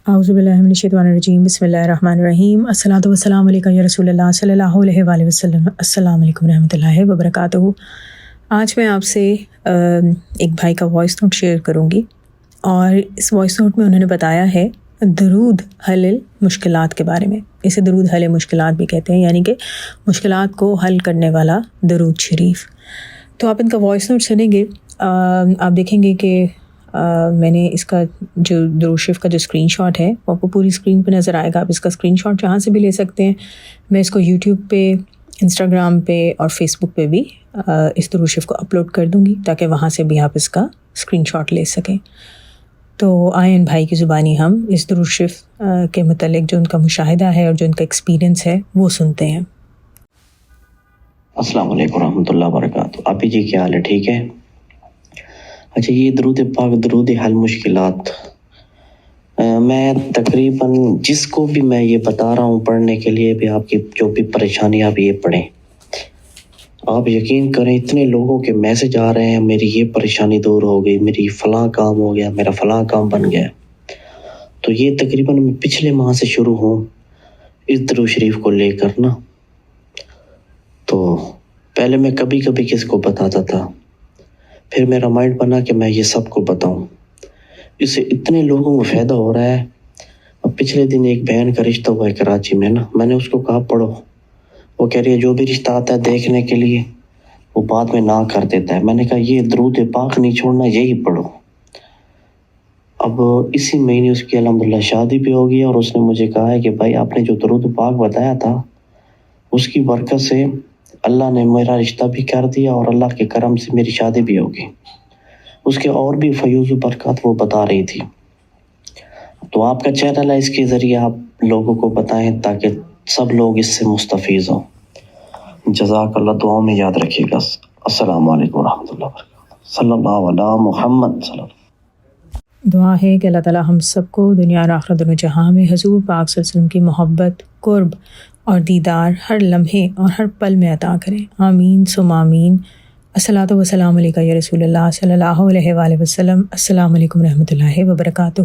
اعوذ باللہ من الشیطان الرجیم، بسم اللہ الرحمن الرحیم، الصلاۃ والسلام علیکہ یا رسول اللہ صلی اللہ علیہ وآلہ وسلم۔ السلام علیکم رحمۃ اللہ وبرکاتہ۔ آج میں آپ سے ایک بھائی کا وائس نوٹ شیئر کروں گی، اور اس وائس نوٹ میں انہوں نے بتایا ہے درود حل مشکلات کے بارے میں۔ اسے درود حل مشکلات بھی کہتے ہیں، یعنی کہ مشکلات کو حل کرنے والا درود شریف۔ تو آپ ان کا وائس نوٹ سنیں گے، آپ دیکھیں گے کہ میں نے اس کا جو درود شریف کا جو اسکرین شاٹ ہے وہ آپ کو پوری اسکرین پہ نظر آئے گا۔ آپ اس کا اسکرین شاٹ جہاں سے بھی لے سکتے ہیں۔ میں اس کو یوٹیوب پہ، انسٹاگرام پہ اور فیس بک پہ بھی اس درود شریف کو اپلوڈ کر دوں گی، تاکہ وہاں سے بھی آپ اس کا اسکرین شاٹ لے سکیں۔ تو آئیں ان بھائی کی زبانی ہم اس درود شریف کے متعلق جو ان کا مشاہدہ ہے اور جو ان کا ایکسپیرینس ہے وہ سنتے ہیں۔ السلام علیکم ورحمۃ اللہ وبرکاتہ۔ آپ جی کیا حال ہے؟ ٹھیک ہے؟ اچھا، یہ درود پاک، درود حل مشکلات، میں تقریباً جس کو بھی میں یہ بتا رہا ہوں پڑھنے کے لیے بھی، آپ کی جو بھی پریشانی آپ یہ پڑھیں، آپ یقین کریں اتنے لوگوں کے میسج آ رہے ہیں، میری یہ پریشانی دور ہو گئی، میری فلاں کام ہو گیا، میرا فلاں کام بن گیا۔ تو یہ تقریباً میں پچھلے ماہ سے شروع ہوں اس درود شریف کو لے کر نا۔ تو پہلے میں کبھی کبھی کس کو بتاتا تھا، پھر میرا مائنڈ بنا کہ میں یہ سب کو بتاؤں، اس سے اتنے لوگوں کو فائدہ ہو رہا ہے۔ اب پچھلے دن ایک بہن کا رشتہ ہوا ہے کراچی میں نا، میں نے اس کو کہا پڑھو، وہ کہہ رہی ہے جو بھی رشتہ آتا ہے دیکھنے کے لیے وہ بعد میں نہ کر دیتا ہے۔ میں نے کہا یہ درود پاک نہیں چھوڑنا، یہی پڑھو۔ اب اسی مہینے اس کی الحمدللہ شادی بھی ہو گئی، اور اس نے مجھے کہا ہے کہ بھائی آپ نے جو درود پاک بتایا تھا اس کی برکت سے اللہ نے میرا رشتہ بھی کر دیا، اور اللہ کے کرم سے میری شادی بھی ہوگی۔ اس کے اور بھی فیوز و برکات وہ بتا رہی تھی۔ تو آپ کا چینل ہے، اس کے ذریعے آپ لوگوں کو بتائیں تاکہ سب لوگ اس سے مستفیض ہوں۔ جزاک اللہ، دعاؤں میں یاد رکھیے گا۔ السلام علیکم ورحمۃ اللہ وبرکاتہ۔ صلی اللہ علیہ محمد صلی اللہ۔ دعا ہے کہ اللہ تعالیٰ ہم سب کو دنیا اور آخرت دونوں جہاں میں حضور پاک صلی اللہ علیہ وسلم کی محبت، قرب اور دیدار ہر لمحے اور ہر پل میں عطا کریں۔ آمین ثم آمین۔ الصلاۃ والسلام علیکہ یا رسول اللہ صلی اللہ علیہ وآلہ وسلم۔ السلام علیکم رحمۃ اللہ وبرکاتہ۔